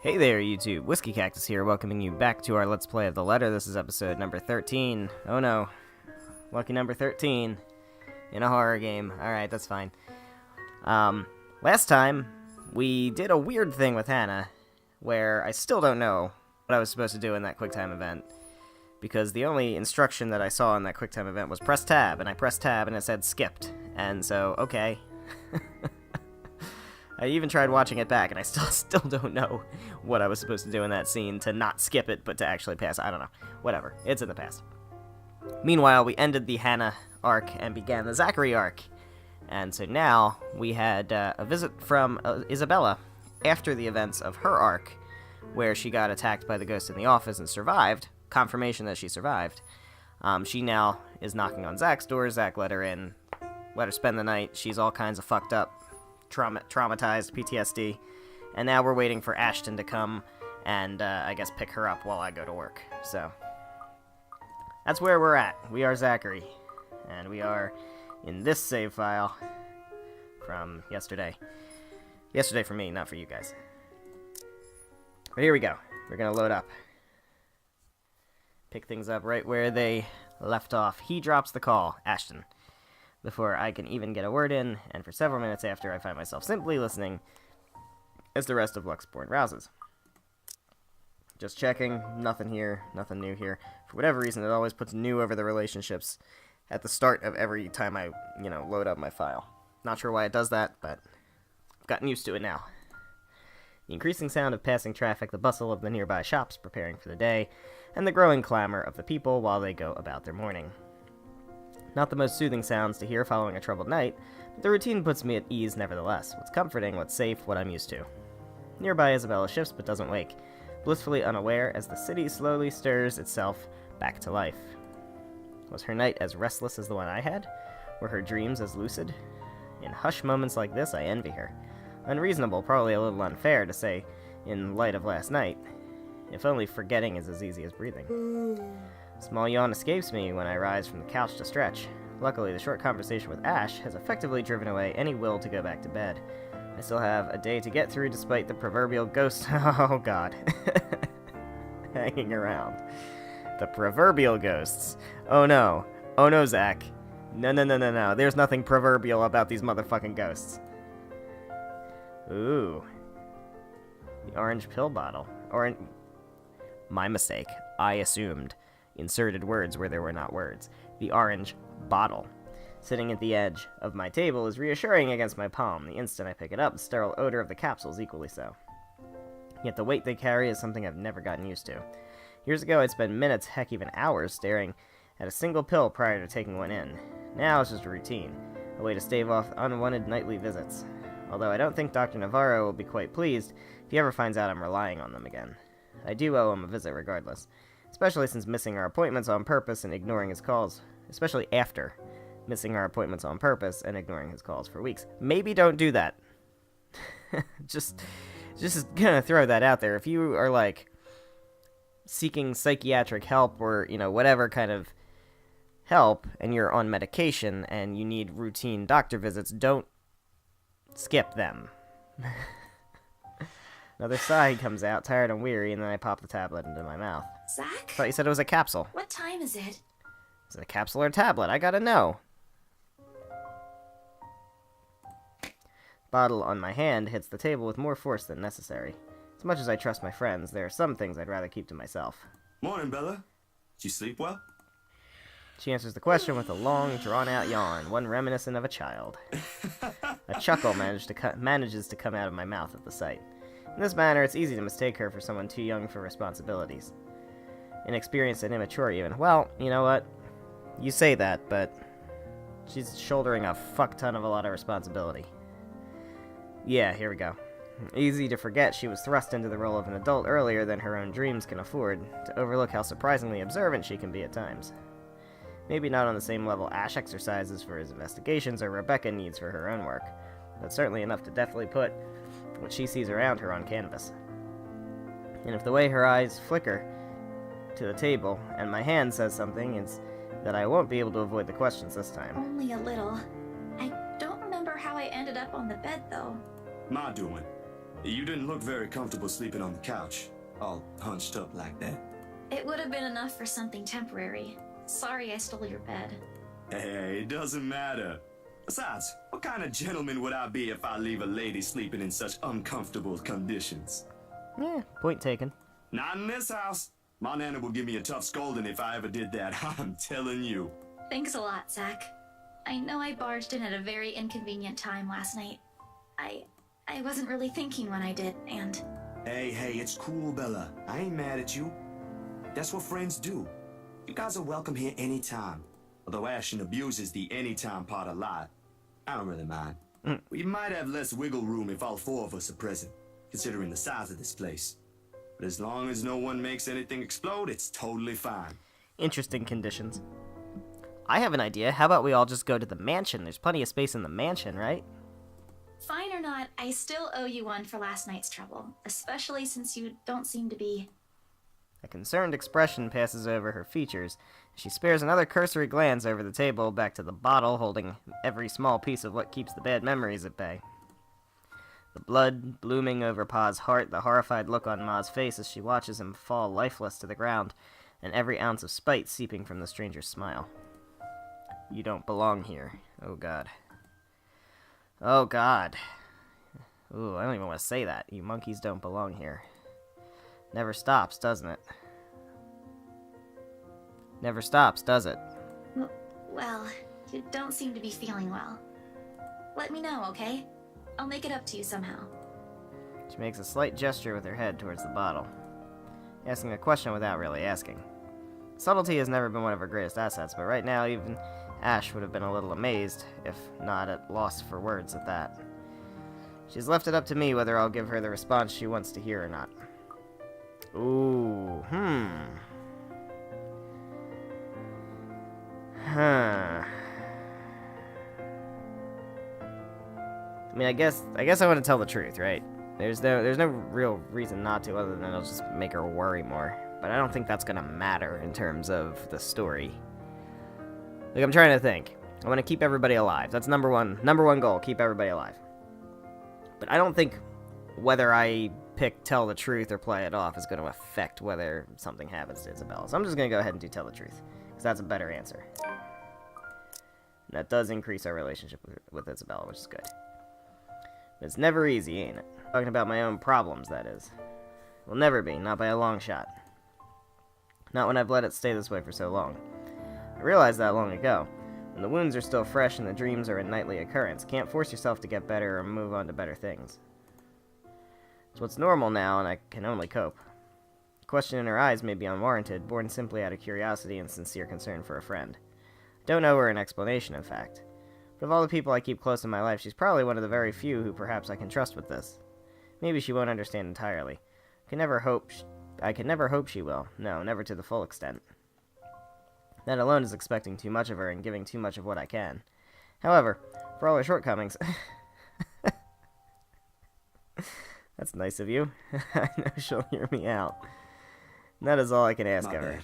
Hey there, YouTube. WhiskeyCactus here, welcoming you back to our Let's Play of The Letter. This is episode number 13. Oh no. Lucky number 13 in a horror game. Alright, that's fine. Last time, we did a weird thing with Hannah, where I still don't know what I was supposed to do in that QuickTime event. Because the only instruction that I saw in that QuickTime event was press tab, and I pressed tab and it said skipped. And so, okay. I even tried watching it back, and I still don't know what I was supposed to do in that scene to not skip it, but to actually pass. I don't know. Whatever. It's in the past. Meanwhile, we ended the Hannah arc and began the Zachary arc. And so now we had a visit from Isabella after the events of her arc, where she got attacked by the ghost in the office and survived. Confirmation that she survived. She now is knocking on Zach's door. Zach let her in, let her spend the night. She's all kinds of fucked up. Traumatized, PTSD, and now we're waiting for Ashton to come and, I guess, pick her up while I go to work. So, that's where we're at. We are Zachary, and we are in this save file from yesterday. Yesterday for me, not for you guys. But here we go. We're gonna load up. Pick things up right where they left off. He drops the call, Ashton, before I can even get a word in, and for several minutes after, I find myself simply listening as the rest of Luxborn rouses. Just checking, nothing here, nothing new here. For whatever reason, it always puts new over the relationships at the start of every time I, load up my file. Not sure why it does that, but I've gotten used to it now. The increasing sound of passing traffic, the bustle of the nearby shops preparing for the day, and the growing clamor of the people while they go about their morning. Not the most soothing sounds to hear following a troubled night, but the routine puts me at ease nevertheless. What's comforting, what's safe, what I'm used to. Nearby, Isabella shifts but doesn't wake, blissfully unaware as the city slowly stirs itself back to life. Was her night as restless as the one I had? Were her dreams as lucid? In hushed moments like this, I envy her. Unreasonable, probably a little unfair to say in light of last night. If only forgetting is as easy as breathing. Small yawn escapes me when I rise from the couch to stretch. Luckily, the short conversation with Ash has effectively driven away any will to go back to bed. I still have a day to get through despite the proverbial ghost oh god, hanging around. The proverbial ghosts. Oh no, Zach. No, there's nothing proverbial about these motherfucking ghosts. Ooh. The orange pill bottle. My mistake. I assumed. Inserted words where there were not words. The orange bottle. Sitting at the edge of my table is reassuring against my palm. The instant I pick it up, the sterile odor of the capsules equally so. Yet the weight they carry is something I've never gotten used to. Years ago, I'd spend minutes, heck even hours, staring at a single pill prior to taking one in. Now it's just a routine, a way to stave off unwanted nightly visits. Although I don't think Dr. Navarro will be quite pleased if he ever finds out I'm relying on them again. I do owe him a visit regardless. Especially since missing our appointments on purpose and ignoring his calls. Especially after missing our appointments on purpose and ignoring his calls for weeks. Maybe don't do that. just gonna throw that out there. If you are, seeking psychiatric help or, whatever kind of help, and you're on medication and you need routine doctor visits, don't skip them. Another sigh comes out, tired and weary, and then I pop the tablet into my mouth. Zach? Thought you said it was a capsule. What time is it? Is it a capsule or a tablet? I gotta know. Bottle on my hand hits the table with more force than necessary. As much as I trust my friends, there are some things I'd rather keep to myself. Morning, Bella. Did you sleep well? She answers the question with a long, drawn-out yawn, one reminiscent of a child. A chuckle manages to come out of my mouth at the sight. In this manner, it's easy to mistake her for someone too young for responsibilities. Inexperienced and immature, even. Well, you know what? You say that, but she's shouldering a fuck ton of a lot of responsibility. Yeah, here we go. Easy to forget she was thrust into the role of an adult earlier than her own dreams can afford, to overlook how surprisingly observant she can be at times. Maybe not on the same level Ash exercises for his investigations or Rebecca needs for her own work, but certainly enough to definitely put what she sees around her on canvas. And if the way her eyes flicker to the table and my hand says something, it's that I won't be able to avoid the questions this time. Only a little. I don't remember how I ended up on the bed, though. Ma doing. You didn't look very comfortable sleeping on the couch, all hunched up like that. It would have been enough for something temporary. Sorry I stole your bed. Hey, it doesn't matter. Besides, what kind of gentleman would I be if I leave a lady sleeping in such uncomfortable conditions? Yeah, point taken. Not in this house. My nana will give me a tough scolding if I ever did that, I'm telling you. Thanks a lot, Zach. I know I barged in at a very inconvenient time last night. I wasn't really thinking when I did, and... Hey, it's cool, Bella. I ain't mad at you. That's what friends do. You guys are welcome here anytime. Although Ashton abuses the anytime part a lot, I don't really mind. We might have less wiggle room if all four of us are present, considering the size of this place. But as long as no one makes anything explode, it's totally fine. Interesting conditions. I have an idea. How about we all just go to the mansion? There's plenty of space in the mansion, right? Fine or not, I still owe you one for last night's trouble, especially since you don't seem to be... A concerned expression passes over her features. She spares another cursory glance over the table back to the bottle, holding every small piece of what keeps the bad memories at bay. The blood blooming over Pa's heart, the horrified look on Ma's face as she watches him fall lifeless to the ground, and every ounce of spite seeping from the stranger's smile. You don't belong here. Oh, God. Oh, God. Ooh, I don't even want to say that. You monkeys don't belong here. Never stops, doesn't it? Never stops, does it? Well, you don't seem to be feeling well. Let me know, okay? I'll make it up to you somehow. She makes a slight gesture with her head towards the bottle, asking a question without really asking. Subtlety has never been one of her greatest assets, but right now even Ash would have been a little amazed, if not at loss for words at that. She's left it up to me whether I'll give her the response she wants to hear or not. Ooh, Huh. I mean, I guess I want to tell the truth, right? There's no real reason not to, other than it'll just make her worry more. But I don't think that's gonna matter in terms of the story. Like, I'm trying to think. I want to keep everybody alive. That's number one goal, keep everybody alive. But I don't think whether I pick tell the truth or play it off is going to affect whether something happens to Isabella. So I'm just going to go ahead and do tell the truth, because that's a better answer. And that does increase our relationship with Isabella, which is good. But it's never easy, ain't it? Talking about my own problems, that is. Will never be, not by a long shot. Not when I've let it stay this way for so long. I realized that long ago. When the wounds are still fresh and the dreams are a nightly occurrence, can't force yourself to get better or move on to better things. It's what's normal now, and I can only cope. The question in her eyes may be unwarranted, born simply out of curiosity and sincere concern for a friend. I don't owe her an explanation, in fact. But of all the people I keep close in my life, she's probably one of the very few who perhaps I can trust with this. Maybe she won't understand entirely. I can never hope she will. No, never to the full extent. That alone is expecting too much of her and giving too much of what I can. However, for all her shortcomings... That's nice of you. I know she'll hear me out. And that is all I can ask of her. Bad.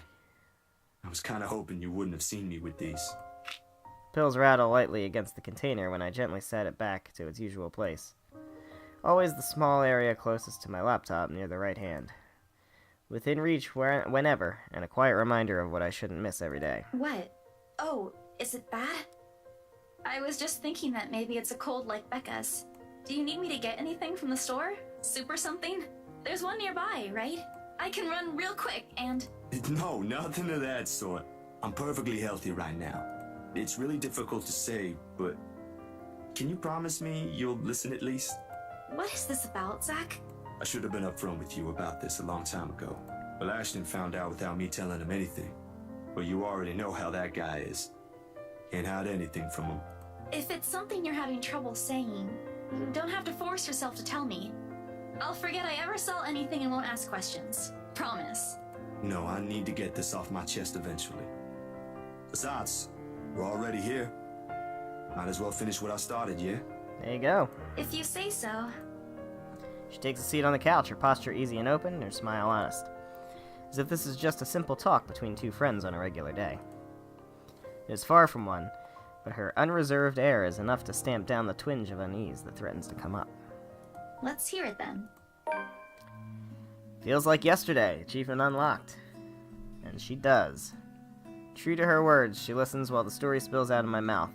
I was kind of hoping you wouldn't have seen me with these. Pills rattle lightly against the container when I gently set it back to its usual place. Always the small area closest to my laptop near the right hand. Within reach whenever, and a quiet reminder of what I shouldn't miss every day. What? Oh, is it bad? I was just thinking that maybe it's a cold like Becca's. Do you need me to get anything from the store? Soup or something? There's one nearby, right? I can run real quick and... No, nothing of that sort. I'm perfectly healthy right now. It's really difficult to say, but... Can you promise me you'll listen at least? What is this about, Zach? I should have been upfront with you about this a long time ago. But Ashton found out without me telling him anything. Well, you already know how that guy is. Can't hide anything from him. If it's something you're having trouble saying, you don't have to force yourself to tell me. I'll forget I ever saw anything and won't ask questions. Promise. No, I need to get this off my chest eventually. Besides, we're already here. Might as well finish what I started, yeah? There you go. If you say so. She takes a seat on the couch, her posture easy and open, and her smile honest. As if this is just a simple talk between two friends on a regular day. It is far from one, but her unreserved air is enough to stamp down the twinge of unease that threatens to come up. Let's hear it then. Feels like yesterday. Achievement unlocked. And she does. True to her words, she listens while the story spills out of my mouth.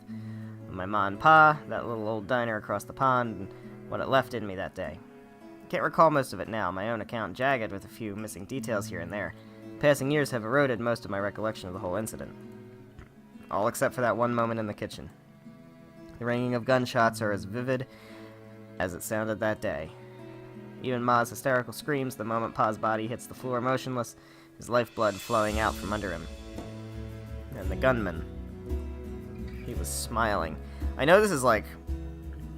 My ma and pa, that little old diner across the pond, and what it left in me that day. I can't recall most of it now, my own account jagged with a few missing details here and there. Passing years have eroded most of my recollection of the whole incident. All except for that one moment in the kitchen. The ringing of gunshots are as vivid as it sounded that day. Even Ma's hysterical screams the moment Pa's body hits the floor motionless, his lifeblood flowing out from under him. And the gunman. He was smiling. I know this is like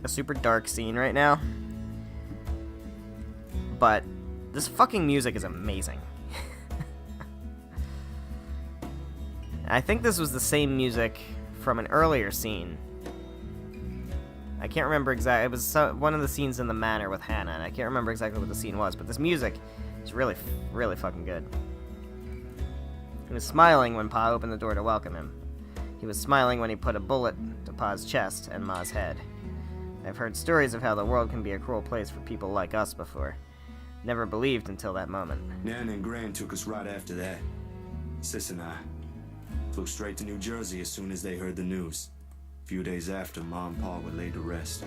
a super dark scene right now, but this fucking music is amazing. I think this was the same music from an earlier scene. I can't remember exactly. It was one of the scenes in the manor with Hannah, and I can't remember exactly what the scene was, but this music is really, really fucking good. He was smiling when Pa opened the door to welcome him. He was smiling when he put a bullet to Pa's chest and Ma's head. I've heard stories of how the world can be a cruel place for people like us before. Never believed until that moment. Nan and Gran took us right after that. Sis and I flew straight to New Jersey as soon as they heard the news. A few days after, Ma and Pa were laid to rest.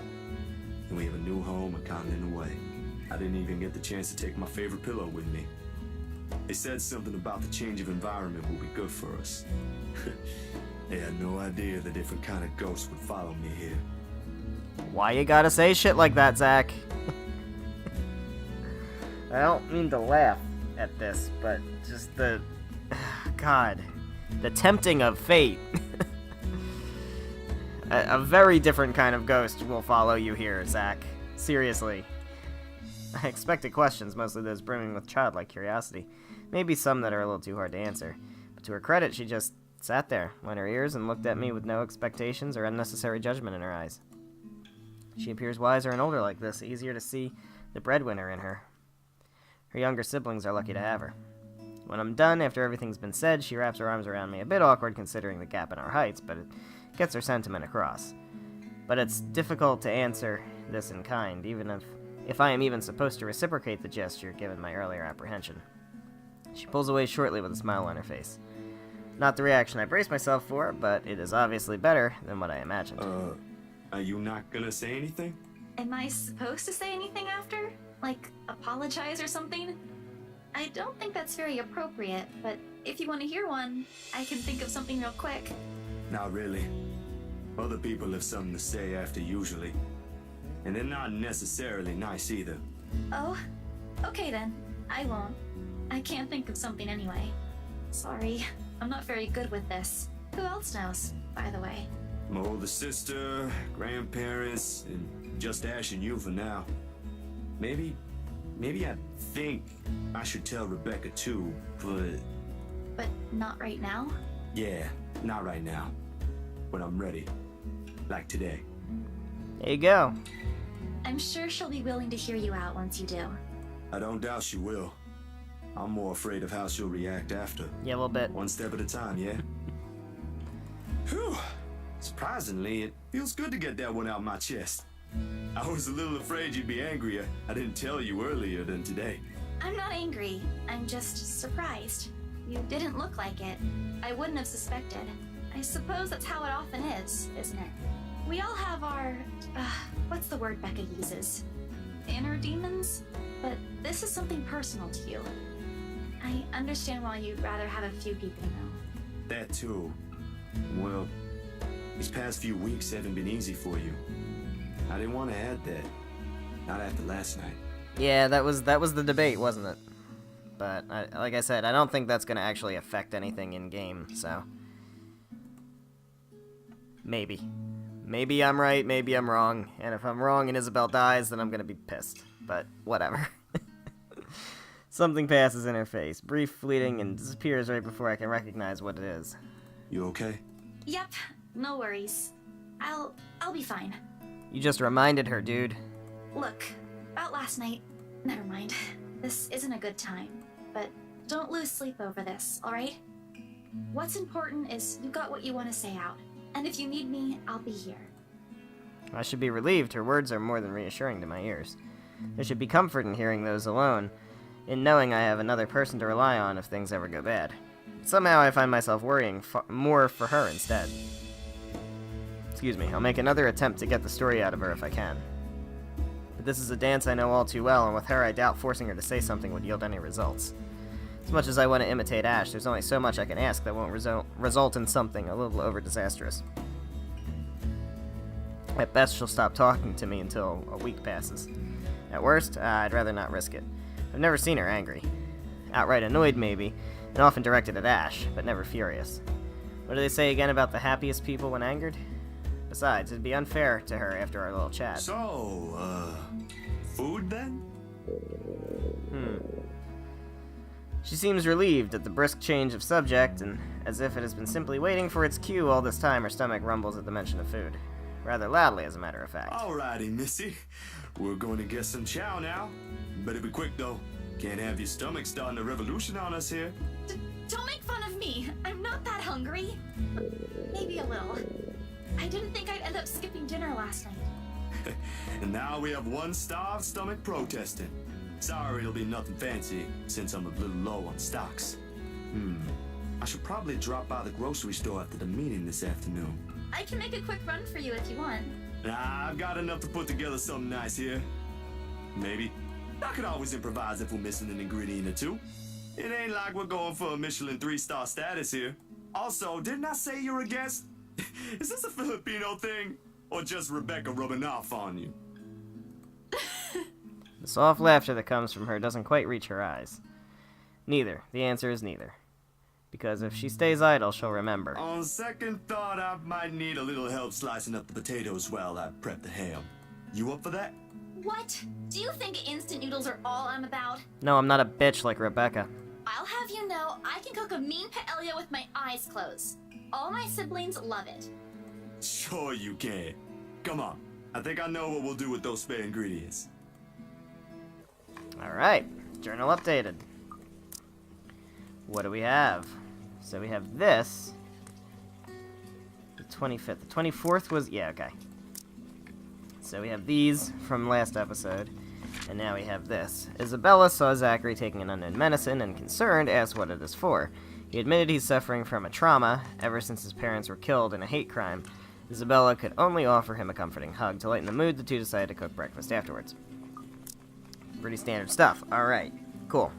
And we have a new home a continent away. I didn't even get the chance to take my favorite pillow with me. They said something about the change of environment will be good for us. They had no idea the different kind of ghosts would follow me here. Why you gotta say shit like that, Zach? I don't mean to laugh at this, but just the... God. The tempting of fate. A very different kind of ghost will follow you here, Zach. Seriously. I expected questions, mostly those brimming with childlike curiosity. Maybe some that are a little too hard to answer. But to her credit, she just sat there, went her ears, and looked at me with no expectations or unnecessary judgment in her eyes. She appears wiser and older like this, easier to see the breadwinner in her. Her younger siblings are lucky to have her. When I'm done, after everything's been said, she wraps her arms around me, a bit awkward considering the gap in our heights, but it gets her sentiment across. But it's difficult to answer this in kind, even if I am even supposed to reciprocate the gesture given my earlier apprehension. She pulls away shortly with a smile on her face. Not the reaction I braced myself for, but it is obviously better than what I imagined. Are you not gonna say anything? Am I supposed to say anything after? Like, apologize or something? I don't think that's very appropriate, but if you want to hear one, I can think of something real quick. Not really. Other people have something to say after usually. And they're not necessarily nice either. Oh? Okay then. I won't. I can't think of something anyway. Sorry. I'm not very good with this. Who else knows, by the way? My older sister, grandparents, and just Ash and you for now. Maybe I think I should tell Rebecca too, but... But not right now? Yeah, not right now. When I'm ready. Like today. There you go. I'm sure she'll be willing to hear you out once you do. I don't doubt she will. I'm more afraid of how she'll react after. Yeah, a little bit. One step at a time, yeah? Whew. Surprisingly, it feels good to get that one out my chest. I was a little afraid you'd be angrier. I didn't tell you earlier than today. I'm not angry. I'm just surprised. You didn't look like it. I wouldn't have suspected. I suppose that's how it often is, isn't it? We all have our... what's the word Becca uses? Inner demons? But this is something personal to you. I understand why you'd rather have a few people know. That too. Well, these past few weeks haven't been easy for you. I didn't want to add that. Not after last night. Yeah, that was the debate, wasn't it? But, like I said, I don't think that's going to actually affect anything in-game, so... Maybe. Maybe I'm right, maybe I'm wrong. And if I'm wrong and Isabel dies, then I'm going to be pissed. But, whatever. Something passes in her face, brief, fleeting, and disappears right before I can recognize what it is. You okay? Yep, no worries. I'll be fine. You just reminded her, dude. Look, about last night... Never mind. This isn't a good time. But don't lose sleep over this, alright? What's important is you got what you want to say out. And if you need me, I'll be here. I should be relieved. Her words are more than reassuring to my ears. There should be comfort in hearing those alone, in knowing I have another person to rely on if things ever go bad. Somehow I find myself worrying more for her instead. Excuse me, I'll make another attempt to get the story out of her if I can. But this is a dance I know all too well, and with her I doubt forcing her to say something would yield any results. As much as I want to imitate Ash, there's only so much I can ask that won't result in something a little over-disastrous. At best, she'll stop talking to me until a week passes. At worst, I'd rather not risk it. I've never seen her angry. Outright annoyed, maybe, and often directed at Ash, but never furious. What do they say again about the happiest people when angered? Besides, it'd be unfair to her after our little chat. So, food then? She seems relieved at the brisk change of subject, and as if it has been simply waiting for its cue all this time, her stomach rumbles at the mention of food. Rather loudly, as a matter of fact. Alrighty, Missy. We're going to get some chow now. Better be quick, though. Can't have your stomach starting a revolution on us here. Don't make fun of me. I'm not that hungry. Maybe a little. I didn't think I'd end up skipping dinner last night. And now we have one starved stomach protesting. Sorry, it'll be nothing fancy, since I'm a little low on stocks. I should probably drop by the grocery store after the meeting this afternoon. I can make a quick run for you if you want. Nah, I've got enough to put together something nice here. Maybe. I could always improvise if we're missing an ingredient or two. It ain't like we're going for a Michelin 3-star status here. Also, didn't I say you're a guest? Is this a Filipino thing? Or just Rebecca rubbing off on you? The soft laughter that comes from her doesn't quite reach her eyes. Neither. The answer is neither. Because if she stays idle, she'll remember. On second thought, I might need a little help slicing up the potatoes while I prep the ham. You up for that? What? Do you think instant noodles are all I'm about? No, I'm not a bitch like Rebecca. I'll have you know I can cook a mean paella with my eyes closed. All my siblings love it. Sure you can. Come on. I think I know what we'll do with those spare ingredients. Alright, journal updated. What do we have? So we have this. The 25th. The 24th was... yeah, okay. So we have these from last episode. And now we have this. Isabella saw Zachary taking an unknown medicine and, concerned, asked what it is for. He admitted he's suffering from a trauma ever since his parents were killed in a hate crime. Isabella could only offer him a comforting hug. To lighten the mood, the two decided to cook breakfast afterwards. Pretty standard stuff. Alright, cool.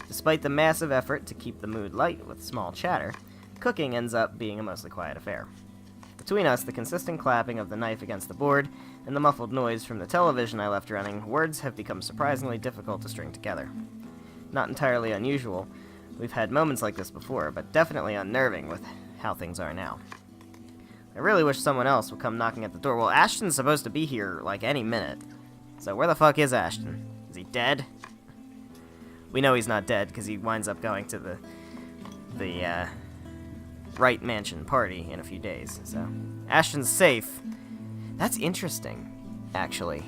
Despite the massive effort to keep the mood light with small chatter, cooking ends up being a mostly quiet affair. Between us, the consistent clapping of the knife against the board and the muffled noise from the television I left running, words have become surprisingly difficult to string together. Not entirely unusual. We've had moments like this before, but definitely unnerving with how things are now. I really wish someone else would come knocking at the door. Well, Ashton's supposed to be here, like, any minute. So where the fuck is Ashton? Is he dead? We know he's not dead, because he winds up going to the Wright Mansion party in a few days, so... Ashton's safe. That's interesting, actually.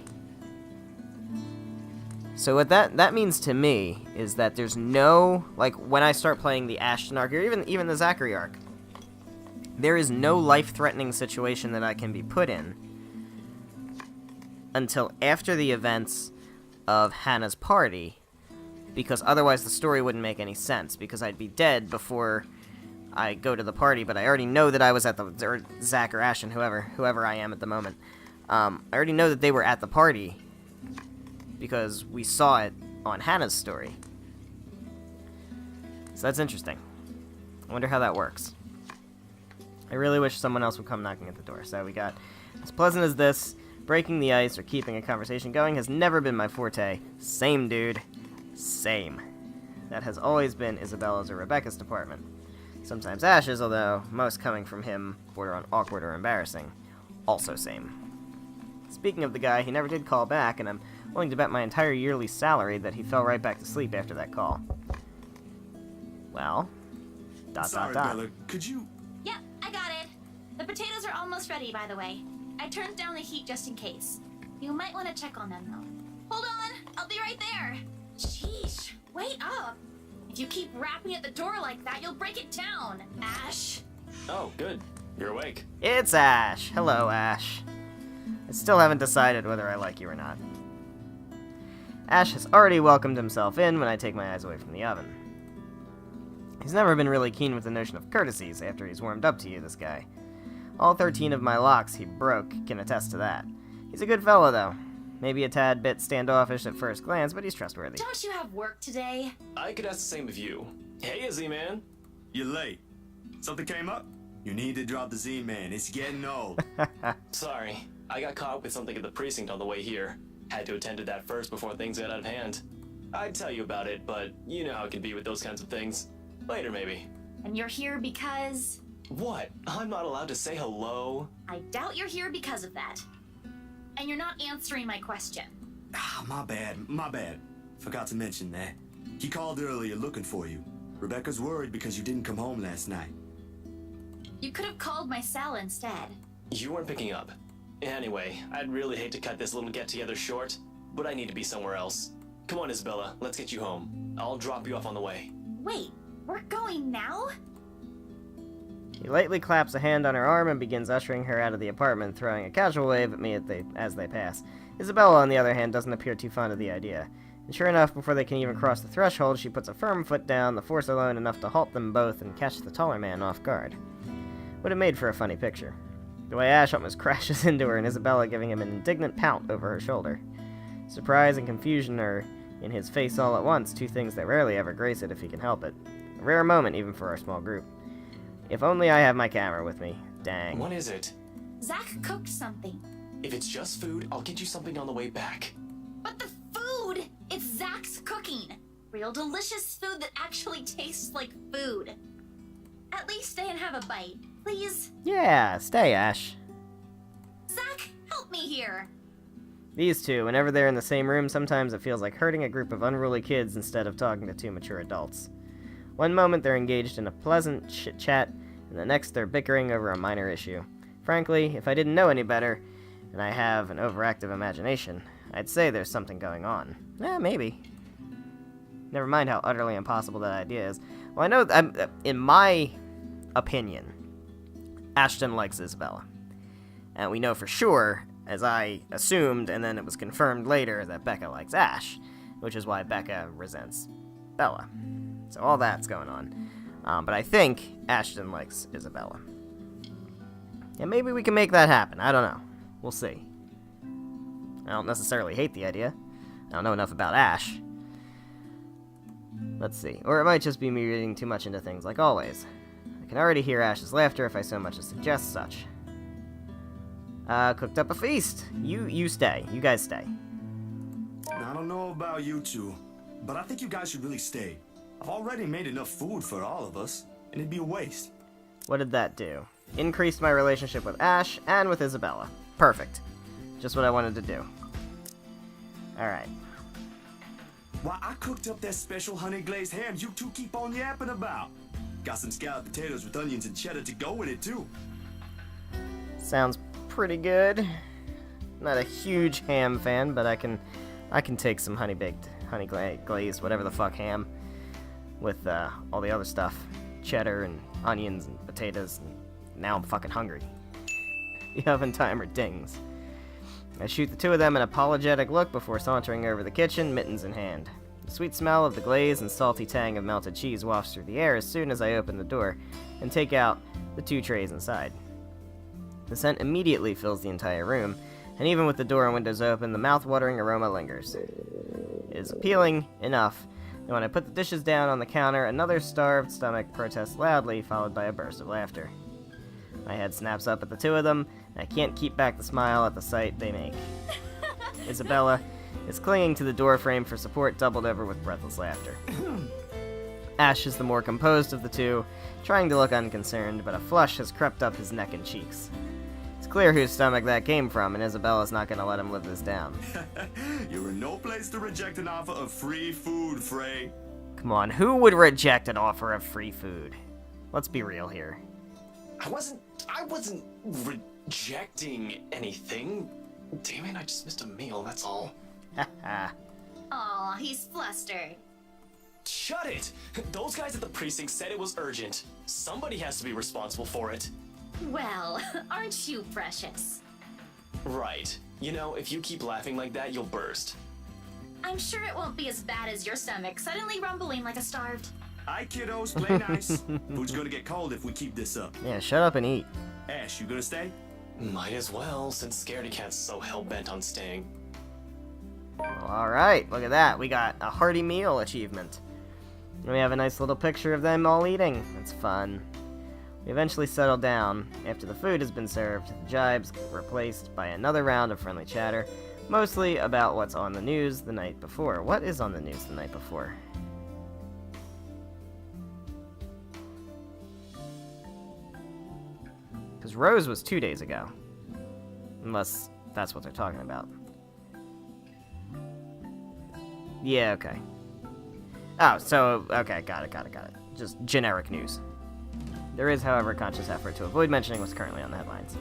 So what that means to me is that there's no... like, when I start playing the Ashton arc, or even the Zachary arc, there is no life-threatening situation that I can be put in until after the events of Hannah's party, because otherwise the story wouldn't make any sense, because I'd be dead before I go to the party, but I already know that I was at the... or Zach or Ashton, whoever I am at the moment. I already know that they were at the party, because we saw it on Hannah's story. So that's interesting. I wonder how that works. I really wish someone else would come knocking at the door. So we got, as pleasant as this, breaking the ice or keeping a conversation going has never been my forte. Same, dude. Same. That has always been Isabella's or Rebecca's department. Sometimes Ash's, although most coming from him border on awkward or embarrassing. Also same. Speaking of the guy, he never did call back, and I'm willing to bet my entire yearly salary that he fell right back to sleep after that call. Well, ... Sorry, Bella, could you... Yep, I got it. The potatoes are almost ready, by the way. I turned down the heat just in case. You might want to check on them, though. Hold on, I'll be right there. Sheesh, wait up. If you keep rapping at the door like that, you'll break it down, Ash. Oh, good. You're awake. It's Ash. Hello, Ash. I still haven't decided whether I like you or not. Ash has already welcomed himself in when I take my eyes away from the oven. He's never been really keen with the notion of courtesies after he's warmed up to you, this guy. All 13 of my locks he broke can attest to that. He's a good fellow, though. Maybe a tad bit standoffish at first glance, but he's trustworthy. Don't you have work today? I could ask the same of you. Hey, Izzy, man. You're late. Something came up? You need to drop the Z-Man. It's getting old. Sorry, I got caught up with something at the precinct on the way here. Had to attend to that first before things got out of hand. I'd tell you about it, but you know how it can be with those kinds of things. Later, maybe. And you're here because... What? I'm not allowed to say hello? I doubt you're here because of that. And you're not answering my question. Ah, my bad. Forgot to mention that. He called earlier looking for you. Rebecca's worried because you didn't come home last night. You could have called my cell instead. You weren't picking up. Anyway, I'd really hate to cut this little get-together short, but I need to be somewhere else. Come on, Isabella, let's get you home. I'll drop you off on the way. Wait, we're going now? He lightly claps a hand on her arm and begins ushering her out of the apartment, throwing a casual wave at me as they pass. Isabella, on the other hand, doesn't appear too fond of the idea. And sure enough, before they can even cross the threshold, she puts a firm foot down, the force alone enough to halt them both and catch the taller man off guard. Would have made for a funny picture. The way Ash almost crashes into her and Isabella giving him an indignant pout over her shoulder. Surprise and confusion are in his face all at once, two things that rarely ever grace it if he can help it. A rare moment even for our small group. If only I have my camera with me. Dang. What is it? Zach cooked something. If it's just food, I'll get you something on the way back. But the food! It's Zach's cooking! Real delicious food that actually tastes like food. At least stay and have a bite, please. Yeah, stay, Ash. Zach, help me here! These two, whenever they're in the same room, sometimes it feels like hurting a group of unruly kids instead of talking to two mature adults. One moment they're engaged in a pleasant chit-chat, and the next they're bickering over a minor issue. Frankly, if I didn't know any better, and I have an overactive imagination, I'd say there's something going on. Maybe. Never mind how utterly impossible that idea is. Well, I know, in my opinion, Ashton likes Isabella. And we know for sure, as I assumed, and then it was confirmed later, that Becca likes Ash, which is why Becca resents Bella. So all that's going on. But I think Ashton likes Isabella. And maybe we can make that happen. I don't know. We'll see. I don't necessarily hate the idea. I don't know enough about Ash. Let's see. Or it might just be me reading too much into things, like always. I can already hear Ash's laughter if I so much as suggest such. Cooked up a feast. You stay. You guys stay. I don't know about you two, but I think you guys should really stay. I've already made enough food for all of us, and it'd be a waste. What did that do? Increased my relationship with Ash and with Isabella. Perfect. Just what I wanted to do. Alright. Why, I cooked up that special honey glazed ham you two keep on yapping about. Got some scalloped potatoes with onions and cheddar to go with it, too. Sounds pretty good. Not a huge ham fan, but I can take some honey-baked, honey-glazed, whatever the fuck ham with all the other stuff. Cheddar and onions and potatoes. And now I'm fucking hungry. The oven timer dings. I shoot the two of them an apologetic look before sauntering over the kitchen, mittens in hand. The sweet smell of the glaze and salty tang of melted cheese wafts through the air as soon as I open the door and take out the two trays inside. The scent immediately fills the entire room, and even with the door and windows open, the mouth-watering aroma lingers. It is appealing enough, and when I put the dishes down on the counter, another starved stomach protests loudly, followed by a burst of laughter. My head snaps up at the two of them, and I can't keep back the smile at the sight they make. Isabella is clinging to the door frame for support, doubled over with breathless laughter. Ash is the more composed of the two, trying to look unconcerned, but a flush has crept up his neck and cheeks. It's clear whose stomach that came from, and Isabella's not going to let him live this down. You're in no place to reject an offer of free food, Frey. Come on, who would reject an offer of free food? Let's be real here. I wasn't rejecting anything. Damn it, I just missed a meal, that's all. Haha. Aw, he's flustered. Shut it! Those guys at the precinct said it was urgent. Somebody has to be responsible for it. Well, aren't you precious? Right. You know, if you keep laughing like that, you'll burst. I'm sure it won't be as bad as your stomach suddenly rumbling like a starved. Alright, kiddos, play nice. Food's gonna get cold if we keep this up. Yeah, shut up and eat. Ash, you gonna stay? Might as well, since Scaredy Cat's so hell-bent on staying. Well, alright, look at that. We got a hearty meal achievement. And we have a nice little picture of them all eating. That's fun. We eventually settle down. After the food has been served, the jibes get replaced by another round of friendly chatter, mostly about what's on the news the night before. What is on the news the night before? Because Rose was 2 days ago. Unless that's what they're talking about. Yeah, okay. Oh, so, okay, got it. Just generic news. There is, however, a conscious effort to avoid mentioning what's currently on the headlines.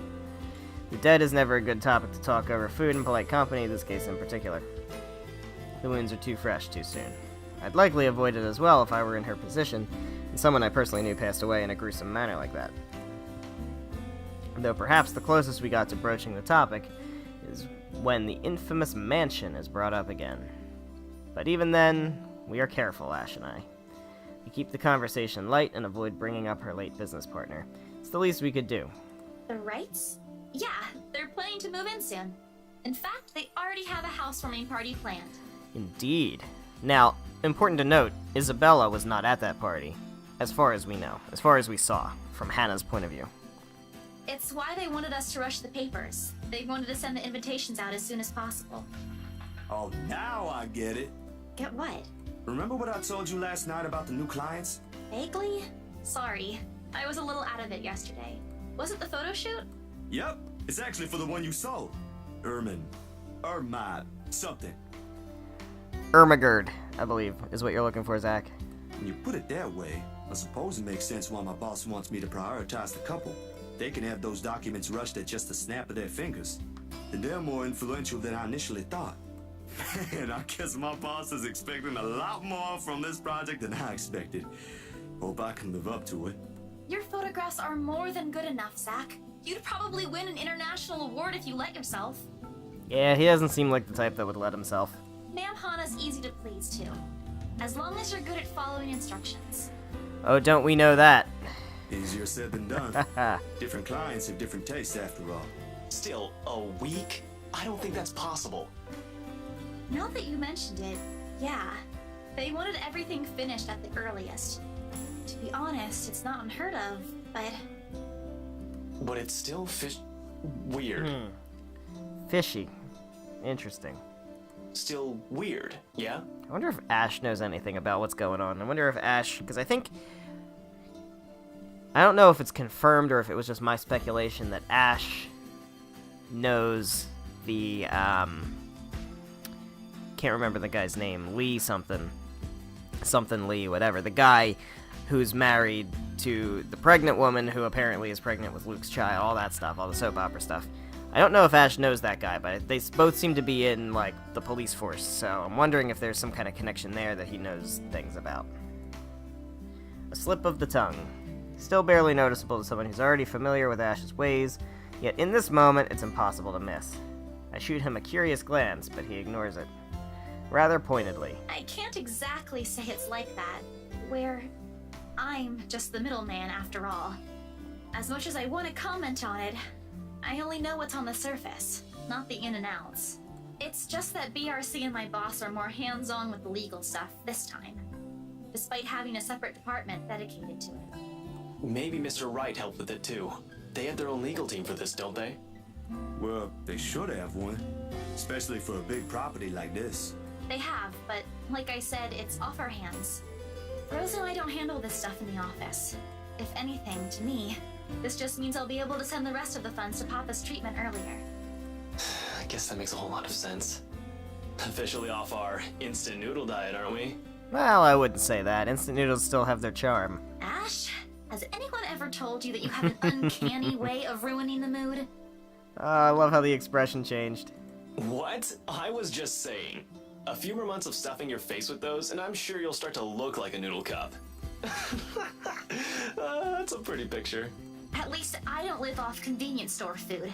The dead is never a good topic to talk over food and polite company, this case in particular. The wounds are too fresh too soon. I'd likely avoid it as well if I were in her position, and someone I personally knew passed away in a gruesome manner like that. Though perhaps the closest we got to broaching the topic is when the infamous mansion is brought up again. But even then, we are careful, Ash and I. We keep the conversation light and avoid bringing up her late business partner. It's the least we could do. The Wrights? Yeah, they're planning to move in soon. In fact, they already have a housewarming party planned. Indeed. Now, important to note, Isabella was not at that party. As far as we know. As far as we saw, from Hannah's point of view. It's why they wanted us to rush the papers. They wanted to send the invitations out as soon as possible. Oh, now I get it. Get what? Remember what I told you last night about the new clients? Vaguely? Sorry. I was a little out of it yesterday. Was it the photo shoot? Yep, it's actually for the one you sold. Something. Ermagerd, I believe, is what you're looking for, Zach. When you put it that way, I suppose it makes sense why my boss wants me to prioritize the couple. They can have those documents rushed at just the snap of their fingers. And they're more influential than I initially thought. Man, I guess my boss is expecting a lot more from this project than I expected. Hope I can live up to it. Your photographs are more than good enough, Zach. You'd probably win an international award if you let yourself. Yeah, he doesn't seem like the type that would let himself. Ma'am Hana's easy to please, too. As long as you're good at following instructions. Oh, don't we know that? Easier said than done. Different clients have different tastes after all. Still, a week? I don't think that's possible. Now that you mentioned it, yeah. They wanted everything finished at the earliest. To be honest, it's not unheard of, but... But it's still weird. Fishy. Interesting. Still weird, yeah? I wonder if Ash knows anything about what's going on. I wonder if Ash... Because I think... I don't know if it's confirmed or if it was just my speculation that Ash knows the, can't remember the guy's name. Lee something. Something Lee, whatever. The guy who's married to the pregnant woman who apparently is pregnant with Luke's child. All that stuff. All the soap opera stuff. I don't know if Ash knows that guy, but they both seem to be in, like, the police force. So I'm wondering if there's some kind of connection there that he knows things about. A slip of the tongue. Still barely noticeable to someone who's already familiar with Ash's ways, yet in this moment it's impossible to miss. I shoot him a curious glance, but he ignores it. Rather pointedly. I can't exactly say it's like that, where I'm just the middleman after all. As much as I want to comment on it, I only know what's on the surface, not the in and outs. It's just that BRC and my boss are more hands-on with the legal stuff this time, despite having a separate department dedicated to it. Maybe Mr. Wright helped with it too. They have their own legal team for this, don't they? Well, they should have one. Especially for a big property like this. They have, but like I said, it's off our hands. Rose and I don't handle this stuff in the office. If anything, to me, this just means I'll be able to send the rest of the funds to Papa's treatment earlier. I guess that makes a whole lot of sense. Officially off our instant noodle diet, aren't we? Well, I wouldn't say that. Instant noodles still have their charm. Ash, has anyone ever told you that you have an uncanny way of ruining the mood? I love how the expression changed. What? I was just saying. A few more months of stuffing your face with those, and I'm sure you'll start to look like a noodle cup. That's a pretty picture. At least I don't live off convenience store food.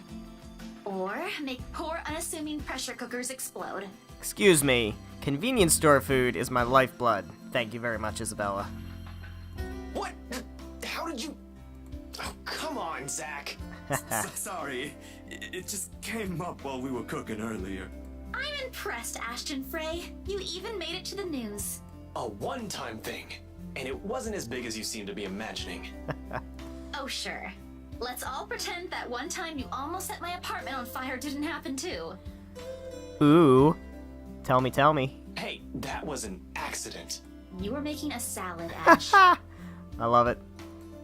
Or make poor, unassuming pressure cookers explode. Excuse me. Convenience store food is my lifeblood. Thank you very much, Isabella. What? How did you... Oh, come on, Zach. Sorry, it just came up while we were cooking earlier. I'm impressed, Ashton Frey. You even made it to the news. A one-time thing. And it wasn't as big as you seem to be imagining. Oh, sure. Let's all pretend that one time you almost set my apartment on fire didn't happen too. Ooh. Tell me. Hey, that was an accident. You were making a salad, Ash. I love it.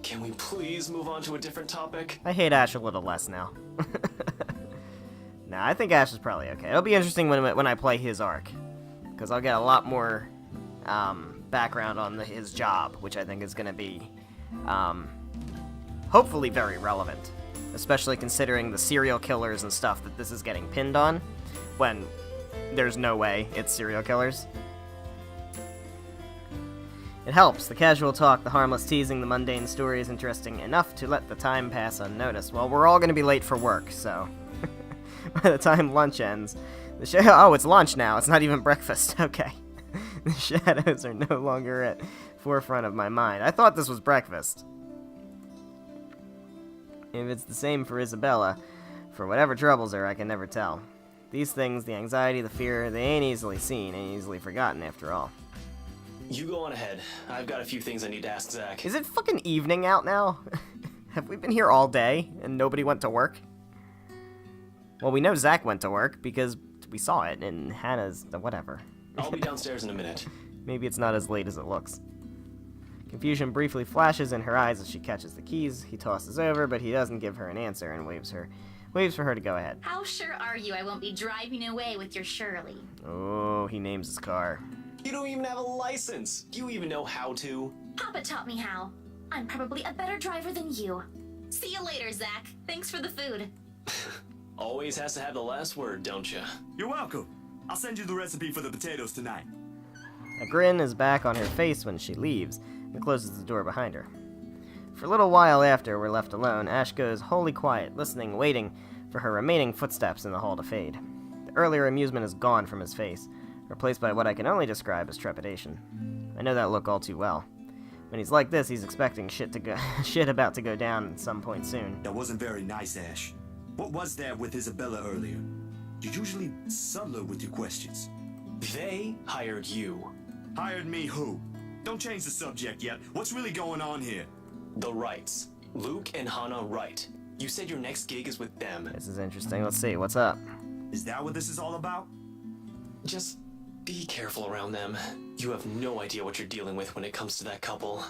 Can we please move on to a different topic? I hate Ash a little less now. Nah, I think Ash is probably okay. It'll be interesting when I play his arc. Because I'll get a lot more background on his job, which I think is going to be hopefully very relevant. Especially considering the serial killers and stuff that this is getting pinned on. When there's no way it's serial killers. It helps. The casual talk, the harmless teasing, the mundane story is interesting enough to let the time pass unnoticed. Well, we're all going to be late for work, so... By the time lunch ends... Oh, it's lunch now. It's not even breakfast. Okay. The shadows are no longer at forefront of my mind. I thought this was breakfast. If it's the same for Isabella, for whatever troubles her, I can never tell. These things, the anxiety, the fear, they ain't easily seen, ain't easily forgotten after all. You go on ahead. I've got a few things I need to ask Zach. Is it fucking evening out now? Have we been here all day and nobody went to work? Well, we know Zach went to work because we saw it in Hannah's... whatever. I'll be downstairs in a minute. Maybe it's not as late as it looks. Confusion briefly flashes in her eyes as she catches the keys. He tosses over, but he doesn't give her an answer and waves for her to go ahead. How sure are you I won't be driving away with your Shirley? Oh, he names his car. You don't even have a license. Do you even know how to? Papa taught me how. I'm probably a better driver than you. See you later, Zach. Thanks for the food. Always has to have the last word, don't you? You're welcome. I'll send you the recipe for the potatoes tonight. A grin is back on her face when she leaves and closes the door behind her. For a little while after we're left alone, Ash goes wholly quiet, listening, waiting for her remaining footsteps in the hall to fade. The earlier amusement is gone from his face, replaced by what I can only describe as trepidation. I know that look all too well. When he's like this, he's expecting shit about to go down at some point soon. That wasn't very nice, Ash. What was that with Isabella earlier? You're usually subtler with your questions. They hired you. Hired me who? Don't change the subject yet. What's really going on here? The Wrights. Luke and Hannah Wright. You said your next gig is with them. This is interesting. Let's see. What's up? Is that what this is all about? Just be careful around them. You have no idea what you're dealing with when it comes to that couple.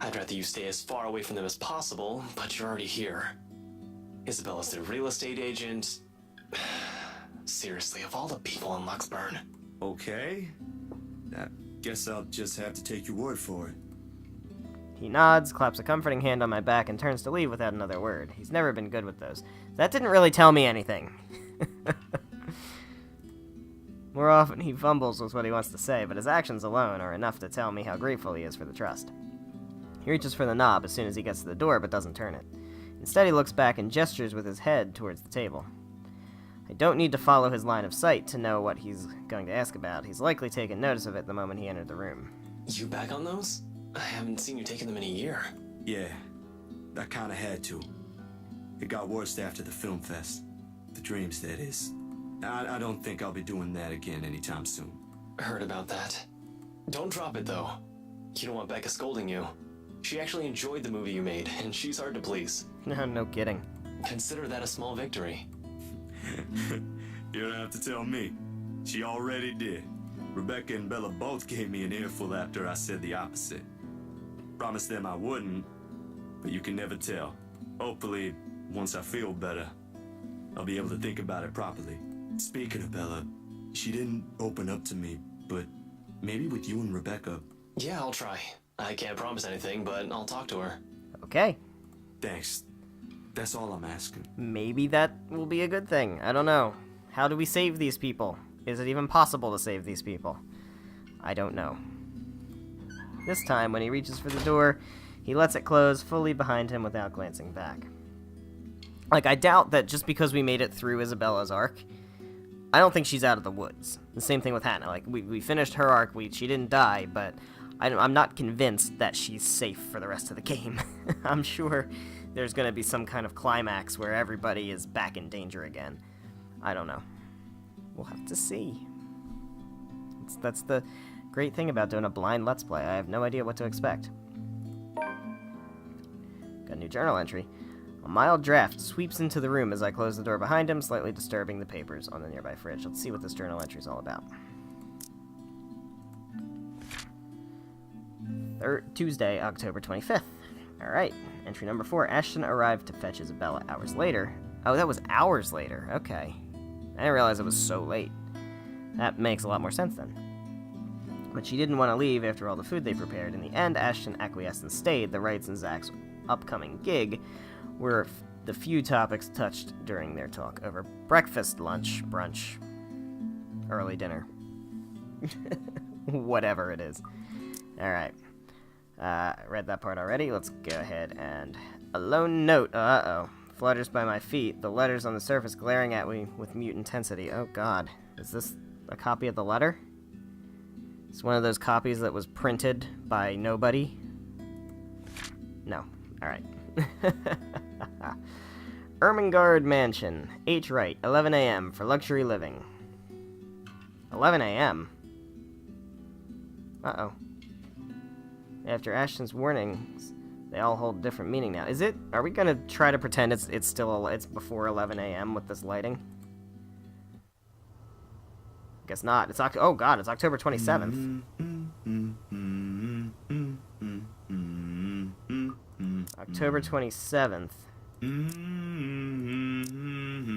I'd rather you stay as far away from them as possible, but you're already here. Isabella's their real estate agent. Seriously, of all the people in Luxburn. Okay. I guess I'll just have to take your word for it. He nods, claps a comforting hand on my back, and turns to leave without another word. He's never been good with those. That didn't really tell me anything. More often he fumbles with what he wants to say, but his actions alone are enough to tell me how grateful he is for the trust. He reaches for the knob as soon as he gets to the door, but doesn't turn it. Instead, he looks back and gestures with his head towards the table. I don't need to follow his line of sight to know what he's going to ask about. He's likely taken notice of it the moment he entered the room. You back on those? I haven't seen you taking them in a year. Yeah, I kinda had to. It got worse after the film fest. The dreams, that is. I don't think I'll be doing that again anytime soon. Heard about that. Don't drop it, though. You don't want Becca scolding you. She actually enjoyed the movie you made, and she's hard to please. No kidding. Consider that a small victory. You don't have to tell me. She already did. Rebecca and Bella both gave me an earful after I said the opposite. Promised them I wouldn't, but you can never tell. Hopefully, once I feel better, I'll be able to think about it properly. Speaking of Bella, she didn't open up to me, but maybe with you and Rebecca. Yeah, I'll try. I can't promise anything, but I'll talk to her. Okay. Thanks. That's all I'm asking. Maybe that will be a good thing. I don't know. How do we save these people? Is it even possible to save these people? I don't know. This time, when he reaches for the door, he lets it close fully behind him without glancing back. Like, I doubt that just because we made it through Isabella's arc, I don't think she's out of the woods. The same thing with Hannah. Like, we finished her arc, she didn't die, but I'm not convinced that she's safe for the rest of the game. I'm sure there's gonna be some kind of climax where everybody is back in danger again. I don't know. We'll have to see. That's the great thing about doing a blind Let's Play. I have no idea what to expect. Got a new journal entry. A mild draft sweeps into the room as I close the door behind him, slightly disturbing the papers on the nearby fridge. Let's see what this journal entry is all about. Tuesday, October 25th. Alright, entry number 4. Ashton arrived to fetch Isabella hours later. Oh, that was hours later. Okay. I didn't realize it was so late. That makes a lot more sense then. But she didn't want to leave after all the food they prepared. In the end, Ashton acquiesced and stayed. The Wrights and Zach's upcoming gig were the few topics touched during their talk over breakfast, lunch, brunch, early dinner. Whatever it is. Alright. Read that part already. Let's go ahead and... A lone note. Uh-oh. Flutters by my feet. The letters on the surface glaring at me with mute intensity. Oh god. Is this a copy of the letter? It's one of those copies that was printed by nobody? No. Alright. Ermengarde Mansion. H. Wright. 11 a.m. for luxury living. 11 a.m.? Uh-oh. After Ashton's warnings, they all hold different meaning now. Is it? Are we gonna try to pretend it's still it's before 11 a.m. with this lighting? Guess not. It's oh god, it's October 27th. October 27th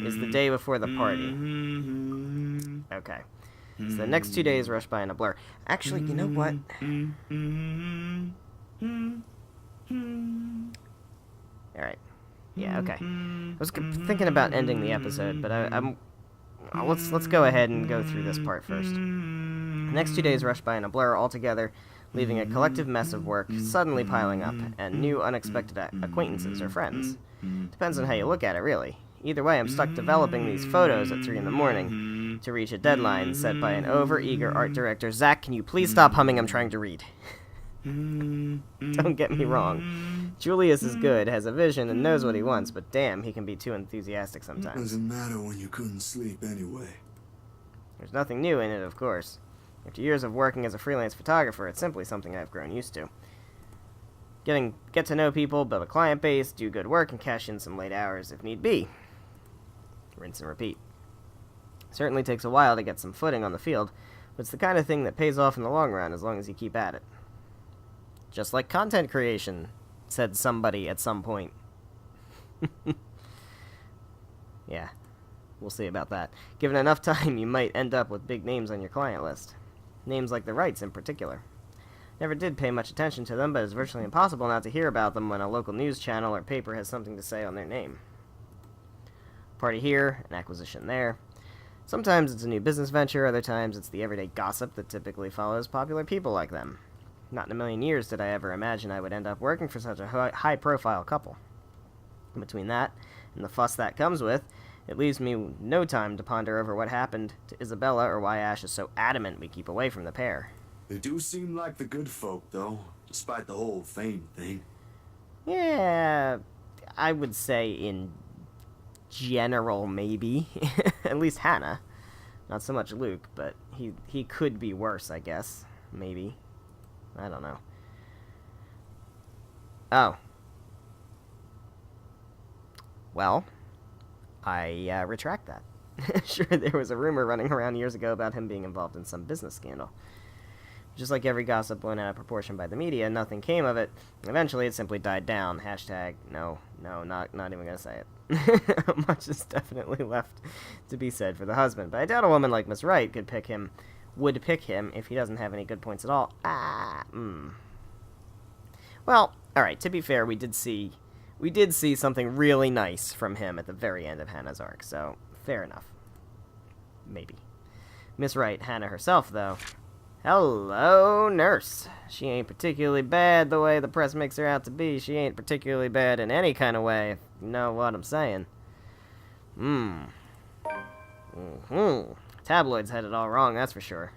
is the day before the party. Okay. So the next 2 days rush by in a blur. Actually, you know what? Alright. Yeah, okay. I was thinking about ending the episode, but let's go ahead and go through this part first. The next 2 days rush by in a blur altogether, leaving a collective mess of work suddenly piling up, and new unexpected acquaintances or friends. Depends on how you look at it, really. Either way, I'm stuck developing these photos at 3 in the morning to reach a deadline set by an over-eager art director. Zach, can you please stop humming? I'm trying to read. Don't get me wrong. Julius is good, has a vision, and knows what he wants, but damn, he can be too enthusiastic sometimes. Doesn't matter when you couldn't sleep anyway. There's nothing new in it, of course. After years of working as a freelance photographer, it's simply something I've grown used to. Get to know people, build a client base, do good work, and cash in some late hours if need be. Rinse and repeat. Certainly takes a while to get some footing on the field, but it's the kind of thing that pays off in the long run as long as you keep at it. Just like content creation, said somebody at some point. Yeah, we'll see about that. Given enough time, you might end up with big names on your client list. Names like the Wrights in particular. Never did pay much attention to them, but it's virtually impossible not to hear about them when a local news channel or paper has something to say on their name. Party here, an acquisition there. Sometimes it's a new business venture, other times it's the everyday gossip that typically follows popular people like them. Not in a million years did I ever imagine I would end up working for such a high-profile couple. Between that and the fuss that comes with, it leaves me no time to ponder over what happened to Isabella or why Ash is so adamant we keep away from the pair. They do seem like the good folk, though, despite the whole fame thing. Yeah, I would say in general, maybe. At least Hannah. Not so much Luke, but he could be worse, I guess. Maybe. I don't know. Oh. Well, I retract that. Sure, there was a rumor running around years ago about him being involved in some business scandal. Just like every gossip blown out of proportion by the media, nothing came of it. Eventually, it simply died down. Hashtag, no, not even gonna say it. Much is definitely left to be said for the husband, but I doubt a woman like Miss Wright would pick him if he doesn't have any good points at all. Well, alright, to be fair, we did see something really nice from him at the very end of Hannah's arc, so fair enough. Maybe. Miss Wright, Hannah herself, though. Hello, nurse. She ain't particularly bad the way the press makes her out to be. She ain't particularly bad in any kind of way, if you know what I'm saying. Tabloids had it all wrong, that's for sure.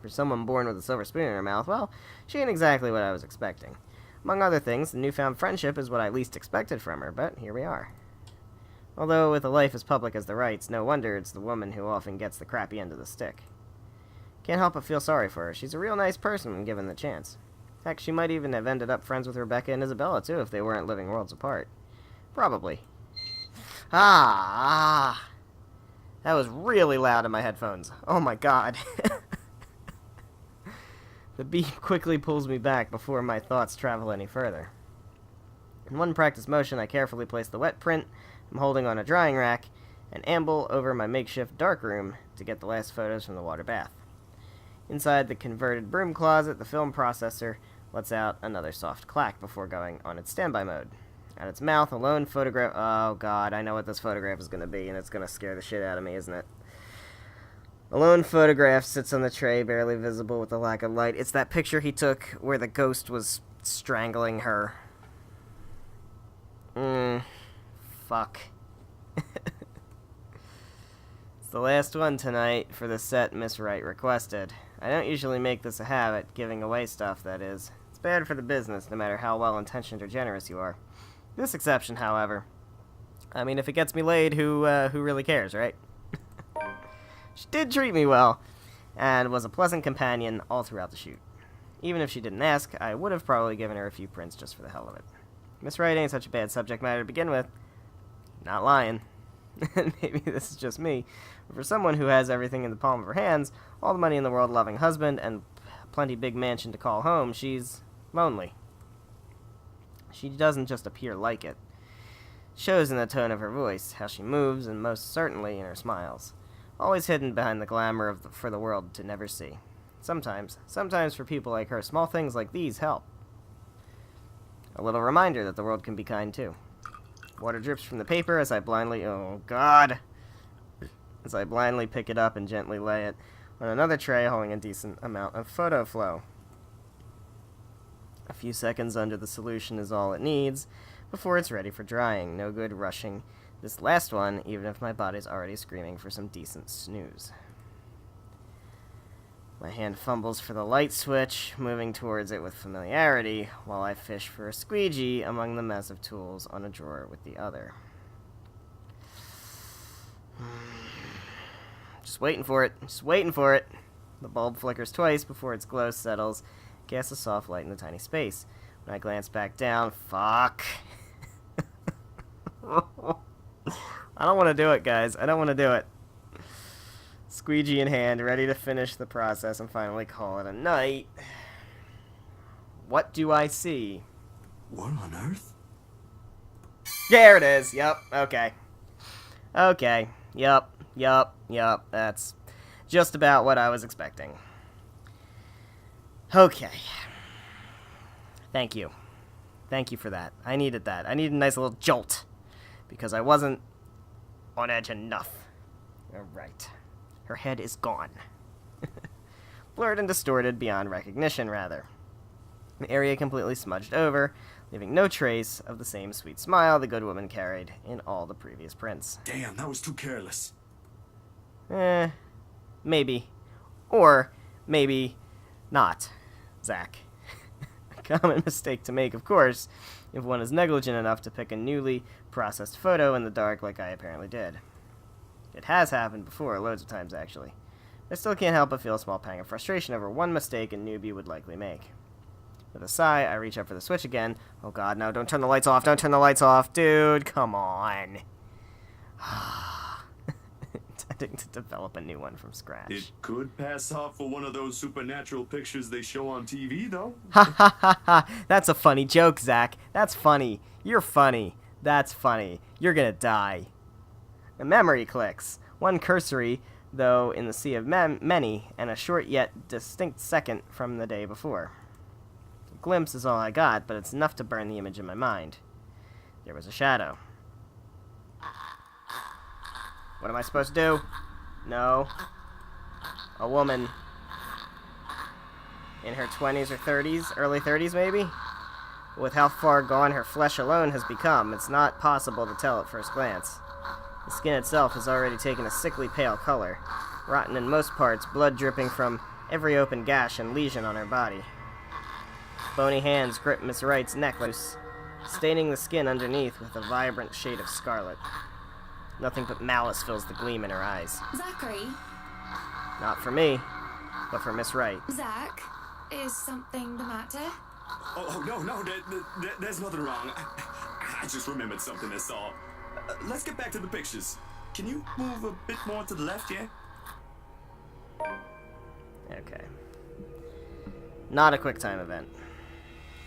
For someone born with a silver spoon in her mouth, well, she ain't exactly what I was expecting. Among other things, the newfound friendship is what I least expected from her, but here we are. Although with a life as public as the Wrights, no wonder it's the woman who often gets the crappy end of the stick. Can't help but feel sorry for her. She's a real nice person when given the chance. Heck, she might even have ended up friends with Rebecca and Isabella, too, if they weren't living worlds apart. Probably. That was really loud in my headphones. Oh my god. The beep quickly pulls me back before my thoughts travel any further. In one practice motion, I carefully place the wet print I'm holding on a drying rack and amble over my makeshift darkroom to get the last photos from the water bath. Inside the converted broom closet, the film processor lets out another soft clack before going on its standby mode. At its mouth, a lone photograph... Oh god, I know what this photograph is going to be, and it's going to scare the shit out of me, isn't it? A lone photograph sits on the tray, barely visible with the lack of light. It's that picture he took where the ghost was strangling her. Fuck. It's the last one tonight for the set Miss Wright requested. I don't usually make this a habit, giving away stuff, that is. It's bad for the business, no matter how well-intentioned or generous you are. This exception, however. I mean, if it gets me laid, who really cares, right? She did treat me well, and was a pleasant companion all throughout the shoot. Even if she didn't ask, I would have probably given her a few prints just for the hell of it. Miss Wright ain't such a bad subject matter to begin with. Not lying. Maybe this is just me, but for someone who has everything in the palm of her hands, all the money in the world, loving husband, and plenty big mansion to call home, she's lonely. She doesn't just appear like it. It shows in the tone of her voice, how she moves, and most certainly in her smiles. Always hidden behind the glamour for the world to never see. Sometimes for people like her, small things like these help. A little reminder that the world can be kind too. Water drips from the paper as I blindly... Oh, God! As I blindly pick it up and gently lay it on another tray holding a decent amount of photo flow. A few seconds under the solution is all it needs before it's ready for drying. No good rushing this last one, even if my body's already screaming for some decent snooze. My hand fumbles for the light switch, moving towards it with familiarity, while I fish for a squeegee among the mess of tools on a drawer with the other. Just waiting for it. The bulb flickers twice before its glow settles, casts a soft light in the tiny space. When I glance back down, fuck. I don't want to do it, guys. I don't want to do it. Squeegee in hand, ready to finish the process and finally call it a night. What do I see? What on earth? There it is. Yep. Okay. Yep. That's just about what I was expecting. Okay. Thank you. Thank you for that. I needed that. I needed a nice little jolt. Because I wasn't on edge enough. Alright. Her head is gone. Blurred and distorted beyond recognition, rather. The area completely smudged over, leaving no trace of the same sweet smile the good woman carried in all the previous prints. Damn, that was too careless. Maybe. Or maybe not, Zach. A common mistake to make, of course, if one is negligent enough to pick a newly processed photo in the dark like I apparently did. It has happened before, loads of times actually. I still can't help but feel a small pang of frustration over one mistake a newbie would likely make. With a sigh, I reach up for the switch again. Oh god, no, don't turn the lights off, dude, come on. Intending to develop a new one from scratch. It could pass off for one of those supernatural pictures they show on TV, though. Ha ha ha ha, that's a funny joke, Zach. That's funny. You're funny. That's funny. You're gonna die. A memory clicks. One cursory, though in the sea of many, and a short yet distinct second from the day before. A glimpse is all I got, but it's enough to burn the image in my mind. There was a shadow. What am I supposed to do? No. A woman. In her 20s or 30s, early 30s maybe? With how far gone her flesh alone has become, it's not possible to tell at first glance. The skin itself has already taken a sickly pale color, rotten in most parts, blood dripping from every open gash and lesion on her body. Bony hands grip Miss Wright's neck loose, staining the skin underneath with a vibrant shade of scarlet. Nothing but malice fills the gleam in her eyes. Zachary? Not for me, but for Miss Wright. Zach, is something the matter? Oh, no, there's nothing wrong. I just remembered something, that's all. Let's get back to the pictures. Can you move a bit more to the left, yeah? Okay. Not a quick time event.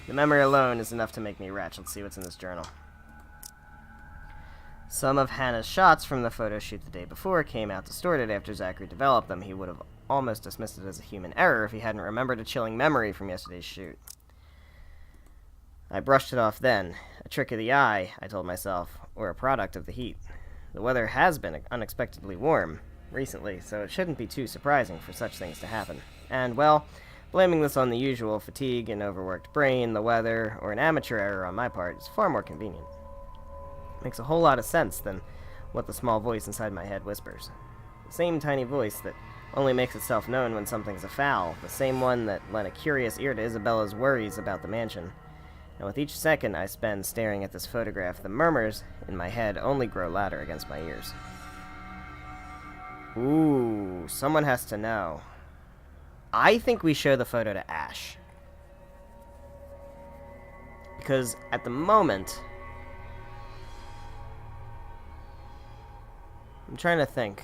The memory alone is enough to make me retch. Let's see what's in this journal. Some of Hannah's shots from the photo shoot the day before came out distorted after Zachary developed them. He would have almost dismissed it as a human error if he hadn't remembered a chilling memory from yesterday's shoot. I brushed it off then. A trick of the eye, I told myself, or a product of the heat. The weather has been unexpectedly warm recently, so it shouldn't be too surprising for such things to happen. And, well, blaming this on the usual fatigue and overworked brain, the weather, or an amateur error on my part is far more convenient. Makes a whole lot of sense than what the small voice inside my head whispers. The same tiny voice that only makes itself known when something's afoul, the same one that lent a curious ear to Isabella's worries about the mansion. And with each second I spend staring at this photograph, the murmurs in my head only grow louder against my ears. Ooh, someone has to know. I think we show the photo to Ash. Because at the moment, I'm trying to think.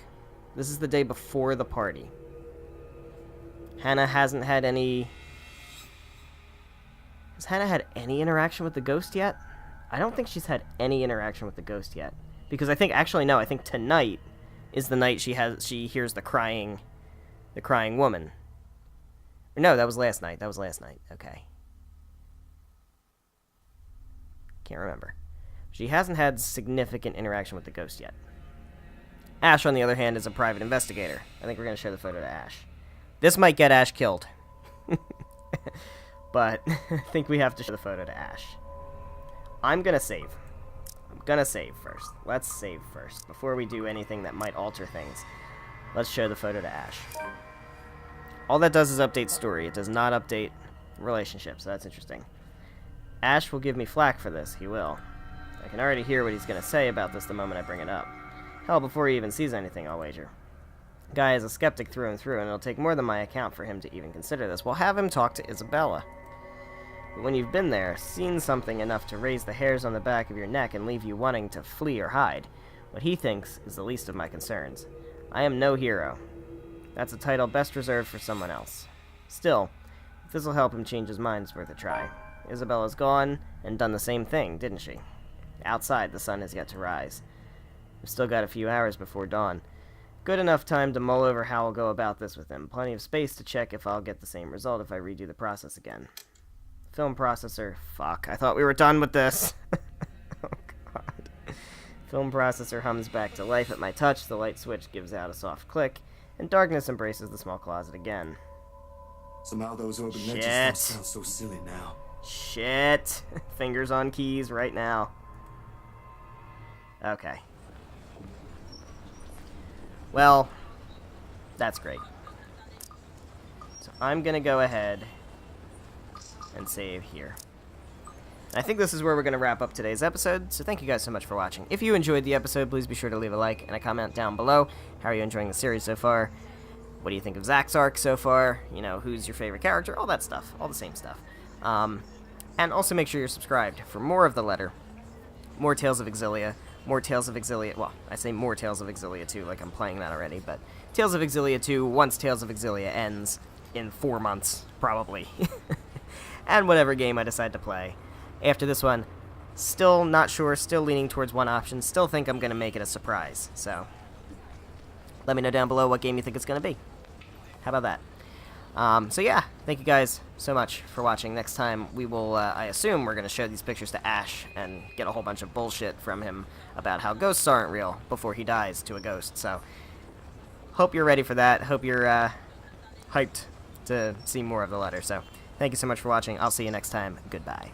This is the day before the party. Hannah hasn't had any... Has Hannah had any interaction with the ghost yet? I don't think she's had any interaction with the ghost yet. Because I think, actually no, I think tonight is the night she hears the crying woman. No, that was last night. Okay. Can't remember. She hasn't had significant interaction with the ghost yet. Ash, on the other hand, is a private investigator. I think we're going to show the photo to Ash. This might get Ash killed. But I think we have to show the photo to Ash. I'm going to save. First. Let's save first. Before we do anything that might alter things, let's show the photo to Ash. All that does is update story. It does not update relationships, so that's interesting. Ash will give me flack for this. He will. I can already hear what he's going to say about this the moment I bring it up. Hell, before he even sees anything, I'll wager. Guy is a skeptic through and through, and it'll take more than my account for him to even consider this. We'll have him talk to Isabella. But when you've been there, seen something enough to raise the hairs on the back of your neck and leave you wanting to flee or hide, what he thinks is the least of my concerns. I am no hero. That's a title best reserved for someone else. Still, if this'll help him change his mind, it's worth a try. Isabella's gone and done the same thing, didn't she? Outside, the sun has yet to rise. We've still got a few hours before dawn. Good enough time to mull over how I'll go about this with him. Plenty of space to check if I'll get the same result if I redo the process again. Film processor. Fuck, I thought we were done with this. Oh, God. Film processor hums back to life at my touch, the light switch gives out a soft click, and darkness embraces the small closet again. Somehow those urban Shit. legends don't sound so silly now. Shit. Fingers on keys right now. Okay. Well, that's great. So I'm going to go ahead and save here. I think this is where we're going to wrap up today's episode, so thank you guys so much for watching. If you enjoyed the episode, please be sure to leave a like and a comment down below. How are you enjoying the series so far? What do you think of Zach's arc so far? You know, who's your favorite character? All that stuff. All the same stuff. And also make sure you're subscribed for more of The Letter, more Tales of Exilia, more Tales of Exilia, well, I say more Tales of Exilia 2 like I'm playing that already, but Tales of Exilia 2 once Tales of Exilia ends in 4 months, probably. And whatever game I decide to play. After this one, still not sure, still leaning towards one option, still think I'm going to make it a surprise, so let me know down below what game you think it's going to be. How about that? So yeah, thank you guys so much for watching. Next time we will, I assume we're going to show these pictures to Ash and get a whole bunch of bullshit from him about how ghosts aren't real before he dies to a ghost. So, hope you're ready for that. Hope you're hyped to see more of The Letter. So, thank you so much for watching. I'll see you next time. Goodbye.